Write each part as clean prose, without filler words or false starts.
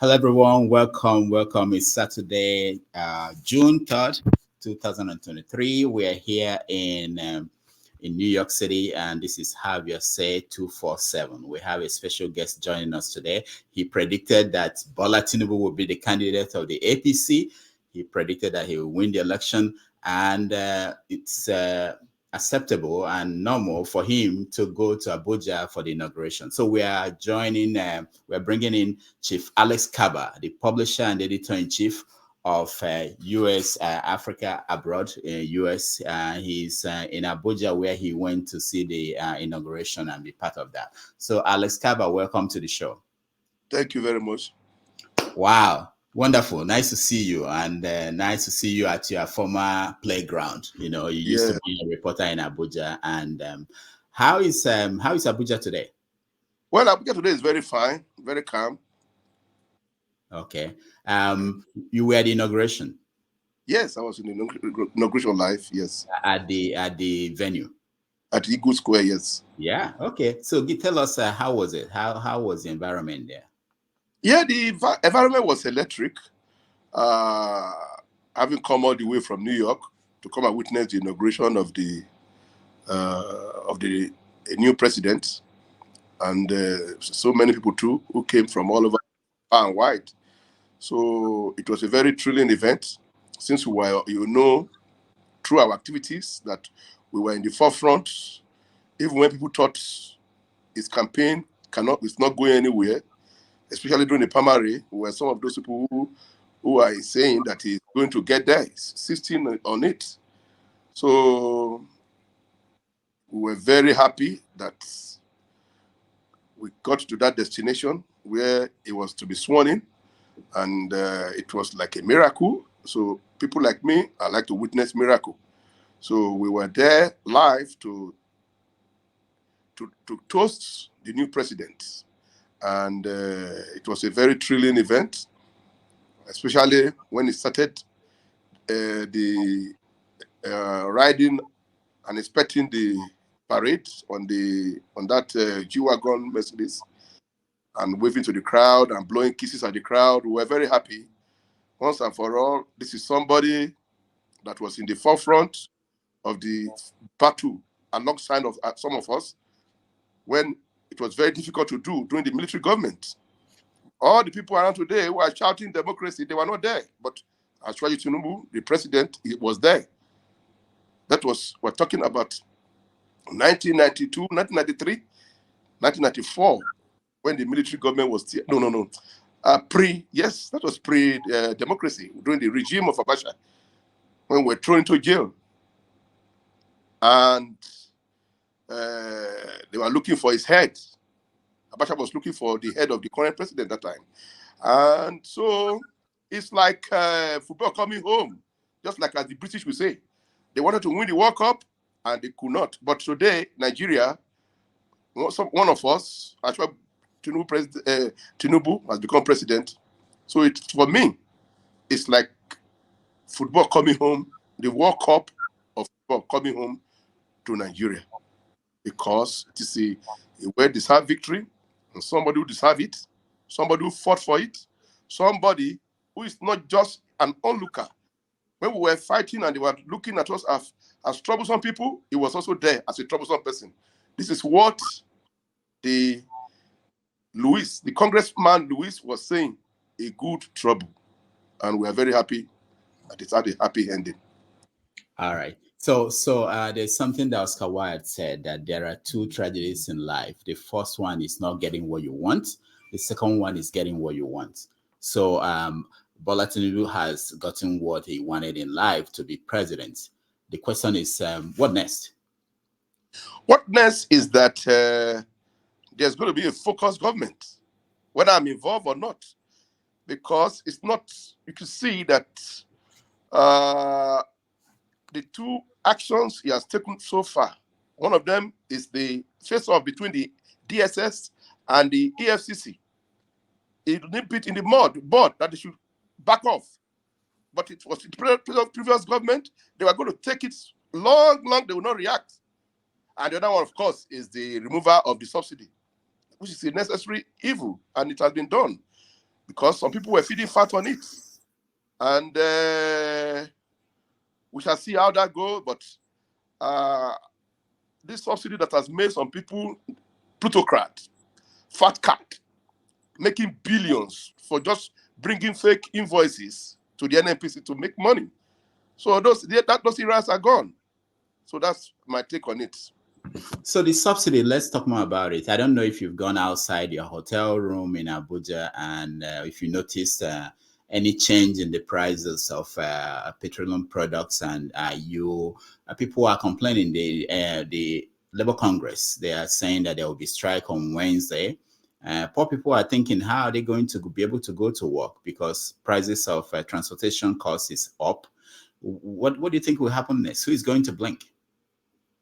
Hello, everyone. Welcome. It's Saturday, June 3rd, 2023. We're here in New York City, and this is Have Your Say 247. We have a special guest joining us today. He predicted that Bola Tinubu will be the candidate of the APC. He predicted that he will win the election, and it's acceptable and normal for him to go to Abuja for the inauguration. So we are we're bringing in Chief Alex Kabba, the publisher and editor-in-chief of U.S. Africa Abroad in U.S. He's in Abuja, where he went to see the inauguration and be part of that. So Alex Kabba, welcome to the show. Thank you very much. Wow. Wonderful. Nice to see you, and nice to see you at your former playground. You know, you used to be a reporter in Abuja. And how is Abuja today? Well, Abuja today is very fine, very calm. Okay. You were at the inauguration? Yes, I was in the inauguration live. Yes. At the venue. At Eagle Square. Yes. Yeah. Okay. So tell us, how was it? How was the environment there? Yeah, the environment was electric. Having come all the way from New York to come and witness the inauguration of the new president, and so many people too who came from all over far and wide. So it was a very thrilling event, since we were, through our activities, that we were in the forefront, even when people thought his campaign it's not going anywhere. Especially during the primary, where some of those people who are saying that he's going to get there, insisting on it. So we were very happy that we got to that destination where he was to be sworn in, and it was like a miracle. So people like me, I like to witness miracle. So we were there live to toast the new president. And it was a very thrilling event, especially when it started the riding and inspecting the parade on that G-Wagon Mercedes, and waving to the crowd and blowing kisses at the crowd. We were very happy. Once and for all, this is somebody that was in the forefront of the battle alongside of some of us when it was very difficult to do during the military government. All the people around today who are shouting democracy, they were not there. But Aso Tinubu, the president, he was there. We're talking about 1992, 1993, 1994, when the military government was still, that was pre-democracy, during the regime of Abacha, when we were thrown into jail. And they were looking for his head. Abacha was looking for the head of the current president at that time. And so it's like football coming home, just like as the British would say. They wanted to win the World Cup, and they could not. But today, Nigeria, one of us, actually, Tinubu has become president. So for me, it's like football coming home, the World Cup of football coming home to Nigeria. Because it is a well-deserved victory, and somebody who deserved it, somebody who fought for it, somebody who is not just an onlooker. When we were fighting and they were looking at us as troublesome people, he was also there as a troublesome person. This is what the Congressman Lewis was saying, a good trouble. And we are very happy that it's had a happy ending. All right. So there's something that Oscar Wilde said, that there are two tragedies in life. The first one is not getting what you want. The second one is getting what you want. So Bola Tinubu has gotten what he wanted in life, to be president. The question is, what next? What next is that there's going to be a focused government, whether I'm involved or not, because it's not. You can see that the two actions he has taken so far, one of them is the face-off between the DSS and the EFCC. It nipped it in the board that they should back off. But it was the previous government. They were going to take it long, they will not react. And the other one, of course, is the removal of the subsidy, which is a necessary evil, and it has been done. because some people were feeding fat on it. And we shall see how that goes. But this subsidy that has made some people plutocrat, fat cat, making billions for just bringing fake invoices to the NNPC to make money. So those areas are gone. So that's my take on it. So the subsidy, let's talk more about it. I don't know if you've gone outside your hotel room in Abuja and if you noticed any change in the prices of petroleum products, and people are complaining. The Labour Congress, they are saying that there will be strike on Wednesday. Poor people are thinking, how are they going to be able to go to work because prices of transportation costs is up? What do you think will happen next? Who is going to blink?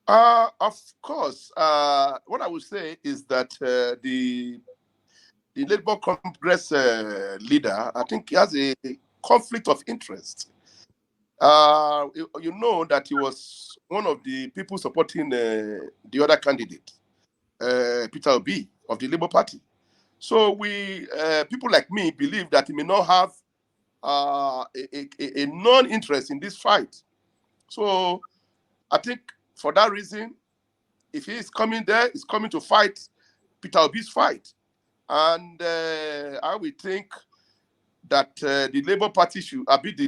Of course, what I would say is that the Labour Congress leader, I think he has a conflict of interest. You know that he was one of the people supporting the other candidate, Peter Obi of the Labour Party. So people like me believe that he may not have a non-interest in this fight. So I think for that reason, if he is coming there, he's coming to fight Peter Obi's fight. And I would think that the Labour Party should, the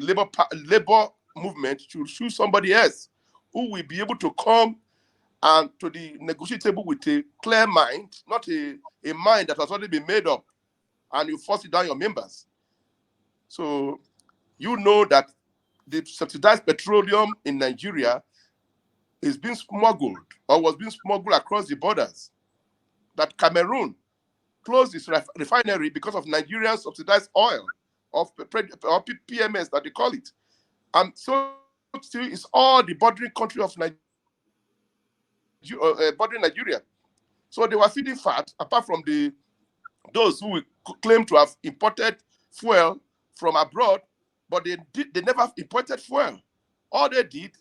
Labour movement should choose somebody else who will be able to come and to the negotiation table with a clear mind, not a mind that has already been made up, and you force it down your members. So you know that the subsidized petroleum in Nigeria is being smuggled or was being smuggled across the borders. That Cameroon closed its refinery because of Nigerian subsidized oil or PMS that they call it. And so still it's all the bordering country of bordering Nigeria. So they were feeding fat, apart from those who claim to have imported fuel from abroad, but they never imported fuel. All they did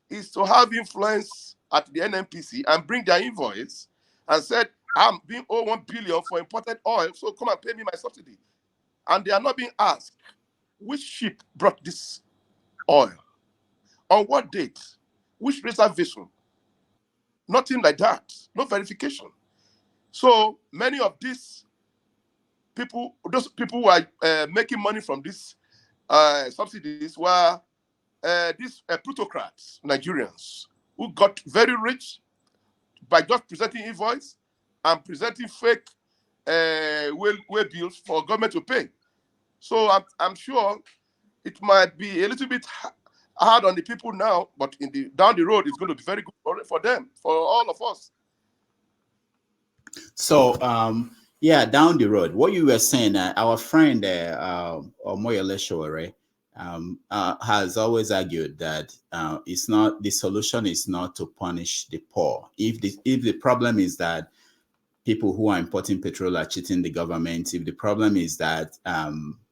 is to have influence at the NNPC and bring their invoice and said, I'm being owed 1 billion for imported oil, so come and pay me my subsidy. And they are not being asked which ship brought this oil, on what date, which reservation. Nothing like that, no verification. So many of these people, those people who are making money from these subsidies were these plutocrats, Nigerians, who got very rich by just presenting invoice and presenting fake way bills for government to pay. So I'm sure it might be a little bit hard on the people now, but down the road, it's going to be very good for them, for all of us. So, yeah, down the road, what you were saying, our friend Omoyele Sowore, has always argued that it's not, the solution is not to punish the poor. If the problem is that people who are importing petrol are cheating the government, if the problem is that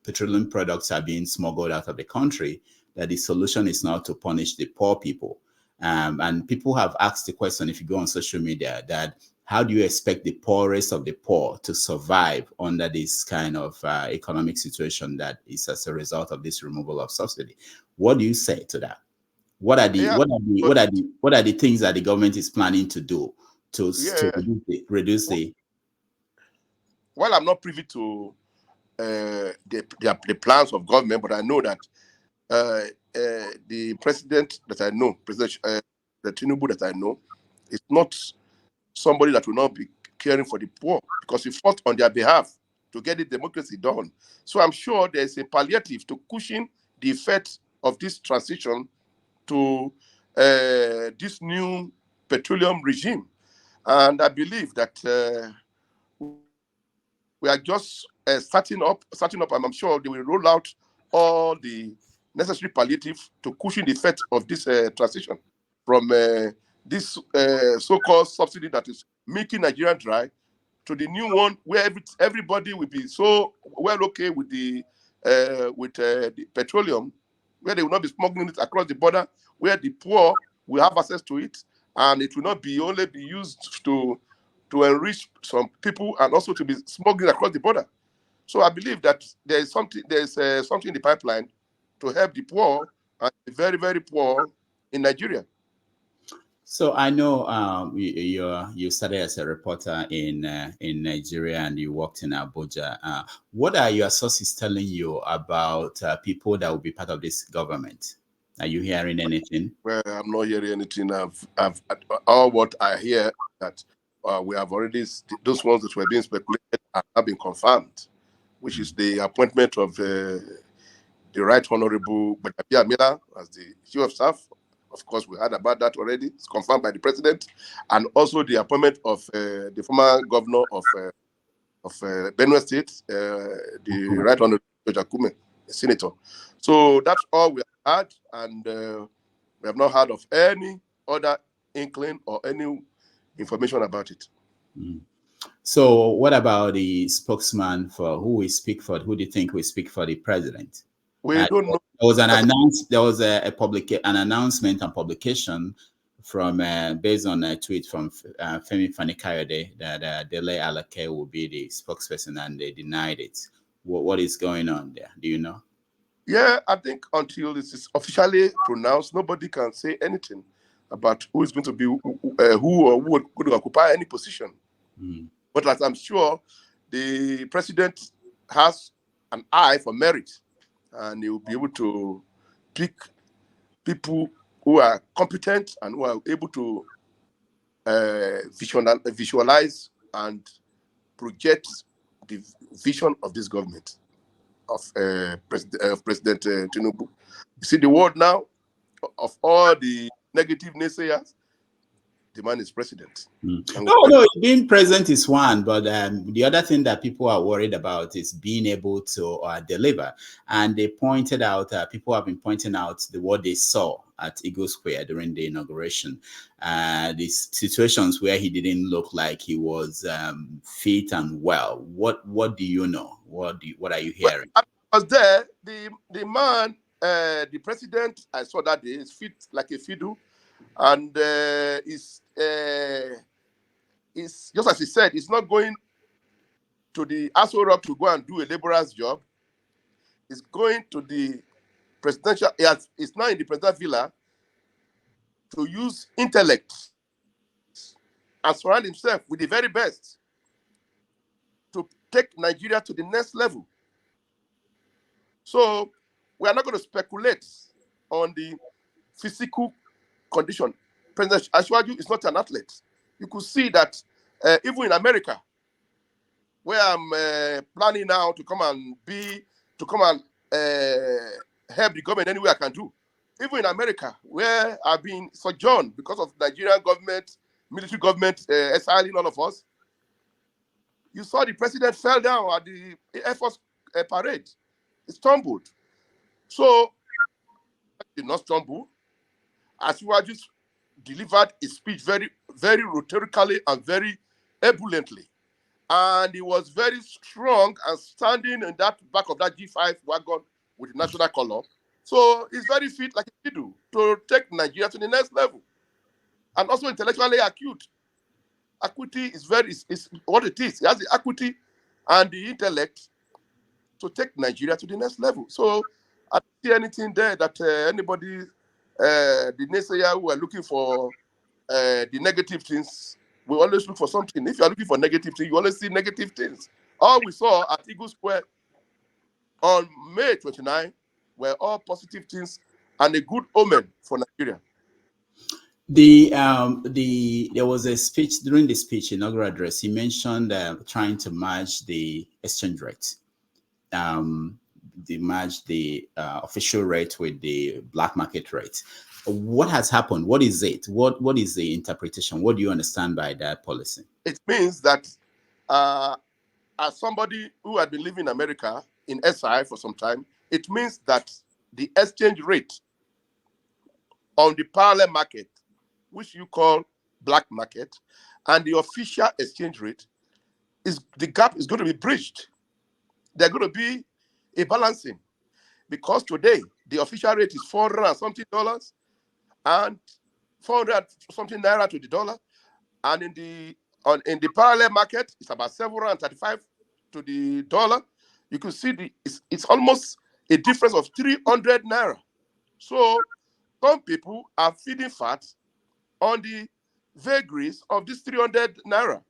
petroleum products are being smuggled out of the country, that the solution is not to punish the poor people. And people have asked the question, if you go on social media, that how do you expect the poorest of the poor to survive under this kind of economic situation that is as a result of this removal of subsidy? What do you say to that? What are the things that the government is planning to do to reduce the? Well, I'm not privy to the plans of government, but I know that the president that I know, President Tinubu that I know, is not somebody that will not be caring for the poor, because he fought on their behalf to get the democracy done. So I'm sure there's a palliative to cushion the effect of this transition to this new petroleum regime. And I believe that we are just starting up, and I'm sure they will roll out all the necessary palliative to cushion the effect of this transition from this so-called subsidy that is making Nigeria dry to the new one where everybody will be so well okay with the petroleum, where they will not be smuggling it across the border, where the poor will have access to it, and it will not be only be used to enrich some people and also to be smuggling across the border. So I believe that there's something in the pipeline to help the poor and the very, very poor in Nigeria. So I know you started as a reporter in Nigeria and you worked in Abuja. What are your sources telling you about people that will be part of this government? Are you hearing anything? Well, I'm not hearing anything. I've all what I hear that we have already those ones that were being speculated have been confirmed, which is the appointment of the Right Honorable Badabia Miller as the Chief of Staff. Of course, we heard about that already. It's confirmed by the president, and also the appointment of the former governor of Benue State, the Right Honorable Jakume, a senator. So that's all we have had, and we have not heard of any other inkling or any information about it. Mm. So what about the spokesman for who will speak for? Who do you think will speak for the president? We don't know. There was an announcement and publication from based on a tweet from Femi Fani-Kayode that Dele Alake will be the spokesperson, and they denied it. What is going on there? Do you know? Yeah, I think until this is officially pronounced, nobody can say anything about who is going to be who would occupy any position. Mm. But as I'm sure, the president has an eye for merit, and he will be able to pick people who are competent and who are able to visualize and project the vision of this government of President Tinubu. You see the world now of all the negative naysayers, the man is president. Mm. No, being president is one, but the other thing that people are worried about is being able to deliver. And they pointed out, people have been pointing out what they saw at Eagle Square during the inauguration. These situations where he didn't look like he was fit and well. What do you know? What are you hearing? Well, I was there. The man, the president, I saw that day, is fit like a fiddle. And is just as he said, he's not going to the Aso Rock to go and do a laborer's job. He's going to the presidential. He's now in the presidential villa to use intellect and surround himself with the very best to take Nigeria to the next level. So we are not going to speculate on the physical condition. President Ashwaju is not an athlete. You could see that even in America, where I'm planning now to come and help the government any way I can do. Even in America, where I've been sojourned because of Nigerian government, military government exiling all of us, you saw the president fell down at the Air Force parade. He stumbled. So, he did not stumble. Ashwaju delivered his speech very, very rhetorically and very ebulliently. And he was very strong and standing in that back of that G5 wagon with the national color. So he's very fit, like he do, to take Nigeria to the next level. And also intellectually acute. Acuity is what it is. He has the acuity and the intellect to take Nigeria to the next level. So I don't see anything there that anybody, the naysayer who are looking for the negative things, we always look for something. If you are looking for negative things, you always see negative things. All we saw at Eagle Square on May 29 were all positive things and a good omen for Nigeria. There was a speech during the speech, inaugural address. He mentioned trying to match the exchange rate, match the official rate with the black market rate. What has happened? What is it? What is the interpretation? What do you understand by that policy? It means that as somebody who had been living in America in SI for some time, it means that the exchange rate on the parallel market, which you call black market, and the official exchange rate, the gap is going to be bridged. There's going to be a balancing, because today the official rate is $400 something and 400 something naira to the dollar, and in the parallel market it's about 735 to the dollar. you could see it's almost a difference of 300 naira. So some people are feeding fat on the vagaries of this 300 naira.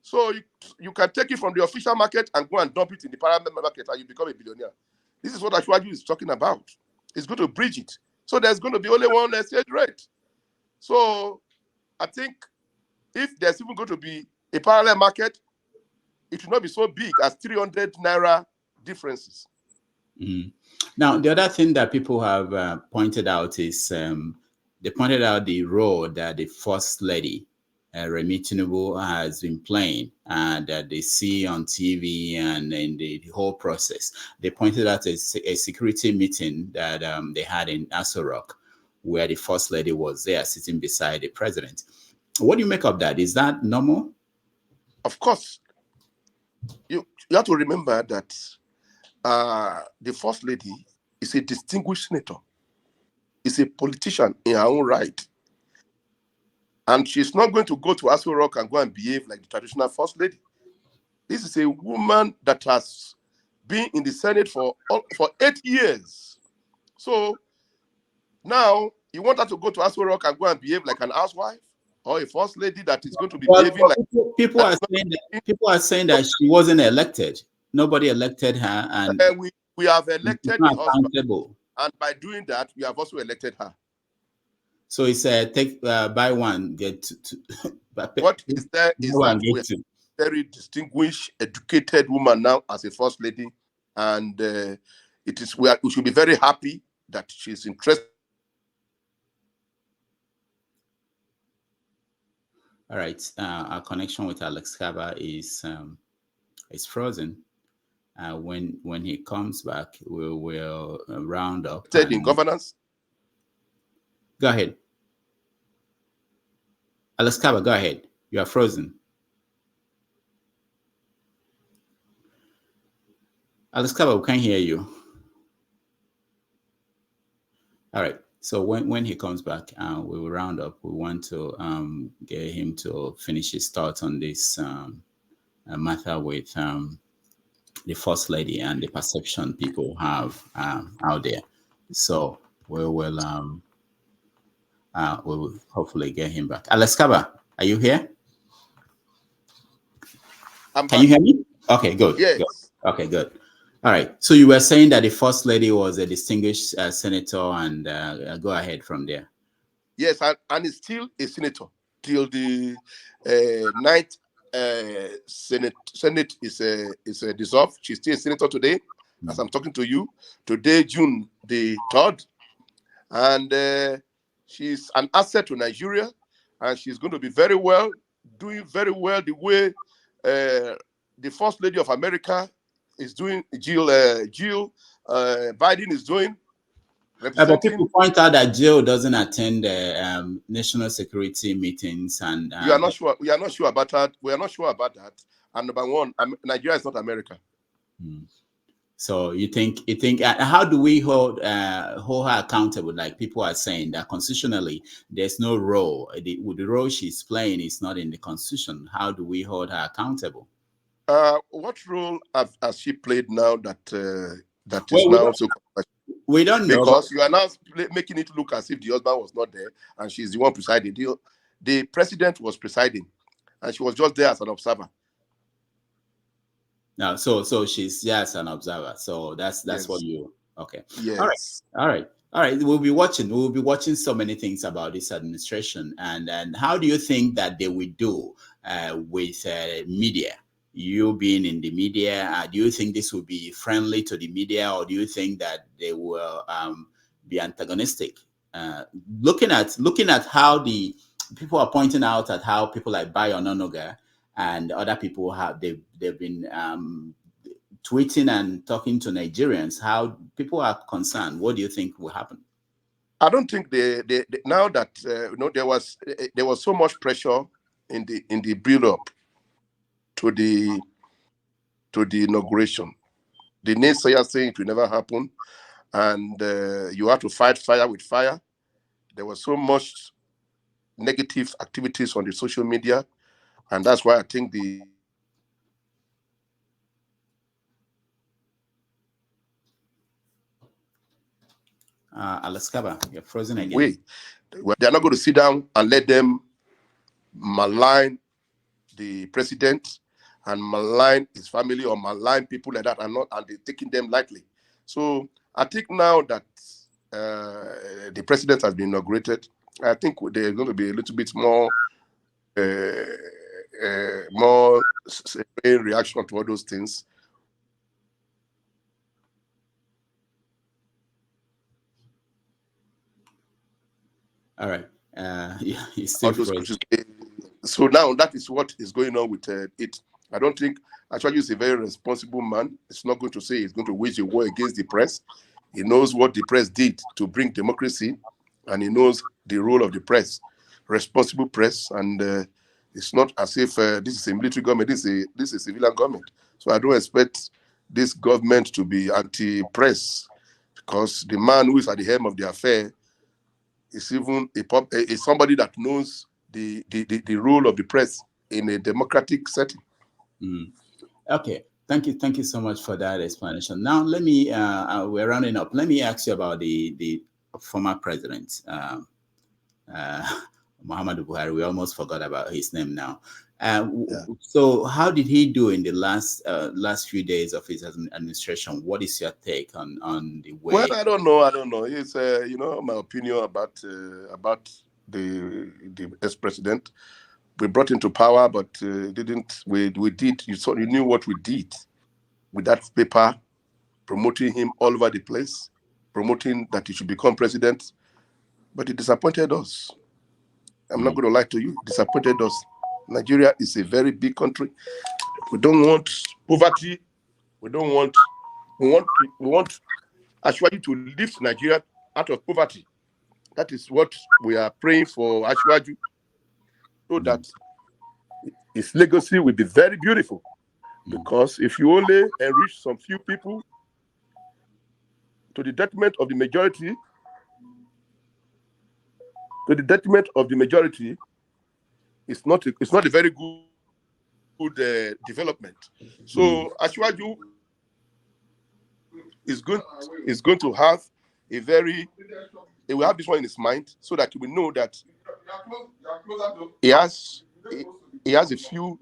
So you can take it from the official market and go and dump it in the parallel market and you become a billionaire. This is what Ashwaju is talking about. It's going to bridge it. So there's going to be only one exchange rate. So I think if there's even going to be a parallel market, it will not be so big as 300 naira differences. Mm. Now, the other thing that people have pointed out is they pointed out the role that the First Lady, Remi Tinubu, has been playing and that they see on TV and in the whole process. They pointed out a security meeting that they had in Aso Rock, where the First Lady was there sitting beside the president. What do you make of that? Is that normal? Of course. You have to remember that the First Lady is a distinguished senator. Is a politician in her own right. And she's not going to go to Aso Rock and go and behave like the traditional First Lady. This is a woman that has been in the Senate for 8 years. So now you want her to go to Aso Rock and go and behave like an housewife or a First Lady that is going to be behaving like... People are saying that she wasn't elected. Nobody elected her, and we have elected the husband. And by doing that, we have also elected her. So it's take buy one, get two. What is there is that we have a very distinguished, educated woman now as a First Lady, and we should be very happy that she's interested. All right, our connection with Alex Kabba is frozen. When he comes back, we will round up. In governance. Go ahead. Alex Kabba, go ahead. You are frozen. Alex Kabba, we can't hear you. All right. So when he comes back, we will round up. We want to get him to finish his thoughts on this matter with the First Lady and the perception people have out there. So we will hopefully get him back. Alex Kabba, are you here? Can you hear me? Okay, good. Yes. Good. Okay, good. All right. So you were saying that the First Lady was a distinguished senator, and go ahead from there. Yes, and is still a senator till the ninth Senate is dissolved. She's still a senator today, as I'm talking to you. Today, June the 3rd, and she's an asset to Nigeria, and she's going to be doing very well the way the First Lady of America is doing, Jill Biden is doing. But people point out that Jill doesn't attend national security meetings, and we are not sure. We are not sure about that. We are not sure about that. And number one, Nigeria is not America. So you think? How do we hold her accountable? Like people are saying that constitutionally, there's no role. The role she's playing is not in the Constitution. How do we hold her accountable? What role has she played now that is now so? We don't know, because you are now making it look as if the husband was not there and she's the one presiding. The president was presiding, and she was just there as an observer. No, so she's just an observer. So that's yes. What you okay. Yes. All right. We'll be watching so many things about this administration, and how do you think that they will do with media? You being in the media, do you think this will be friendly to the media, or do you think that they will be antagonistic? Looking at how the people are pointing out at how people like Bayo Ononoga and other people they've been tweeting and talking to Nigerians, how people are concerned. What do you think will happen? I don't think they now that there was so much pressure in the build up to the inauguration. The naysayers saying it will never happen, and you have to fight fire with fire. There was so much negative activities on the social media, and that's why I think Alex Kabba, you're frozen again. Wait, they're not going to sit down and let them malign the president and malign his family or malign people like that, and they're taking them lightly. So I think now that the president has been inaugurated, I think there's going to be a little bit more reaction to all those things. All right. Yeah, he's still frozen. So now that is what is going on with it. I don't think actually he's a very responsible man. It's not going to say he's going to wage a war against the press. He knows what the press did to bring democracy, and he knows the role of the press, responsible press. And it's not as if this is a military government. This is a civilian government. So I don't expect this government to be anti-press, because the man who is at the helm of the affair is even is somebody that knows the role of the press in a democratic setting. Okay, thank you so much for that explanation. Now let me we're rounding up. Let me ask you about the former president, Muhammadu Buhari. We almost forgot about his name now. So how did he do in the last few days of his administration? What is your take on the way? Well, I don't know. It's my opinion about the ex-president. We brought him to power, but you knew what we did with that paper, promoting him all over the place, promoting that he should become president, but it disappointed us. I'm not going to lie to you, it disappointed us. Nigeria is a very big country. We don't want poverty. We want Ashwaju to lift Nigeria out of poverty. That is what we are praying for Ashwaju, so that his legacy will be very beautiful. Because if you only enrich some few people to the detriment of the majority, it's not a very good development. So Ashwaju is going to have he will have this one in his mind, so that he will know that he has a few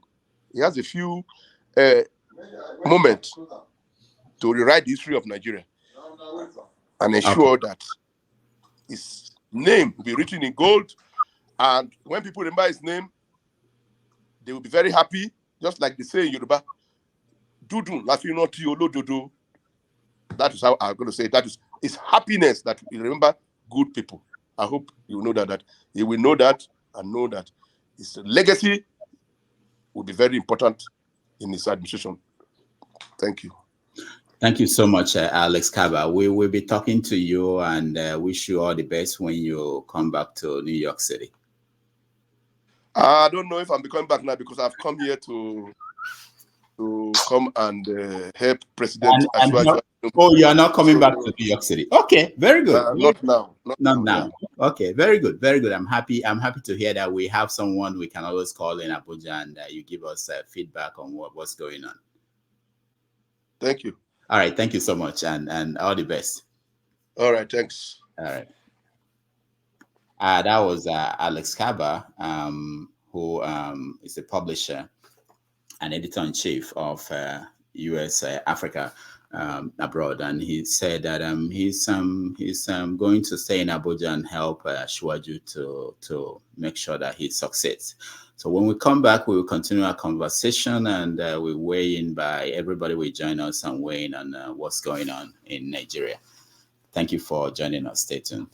moments to rewrite the history of Nigeria and ensure that his name will be written in gold. And when people remember his name, they will be very happy, just like they say in Yoruba, Dudu, Lafinoti Olododo. That is how I'm going to say it. That is his happiness that we remember good people. I hope you know that he will know that, and know that his legacy will be very important in his administration. Thank you. Thank you so much, Alex Kabba. We will be talking to you, and wish you all the best when you come back to New York City. I don't know if I'm coming back now, because I've come here to come and help President Ashwaju. Oh, you are not coming back to New York City. Okay, very good. Not now. Not now. Yeah. Okay, very good. Very good. I'm happy to hear that we have someone we can always call in Abuja, and you give us feedback on what's going on. Thank you. All right. Thank you so much, and all the best. All right. Thanks. All right. That was Alex Kabba, who is a publisher and editor-in-chief of U.S. Africa abroad, and he said that he's going to stay in Abuja and help Ashwaju to make sure that he succeeds. So when we come back, we will continue our conversation, and we weigh in by everybody will join us and weigh in on what's going on in Nigeria. Thank you for joining us. Stay tuned.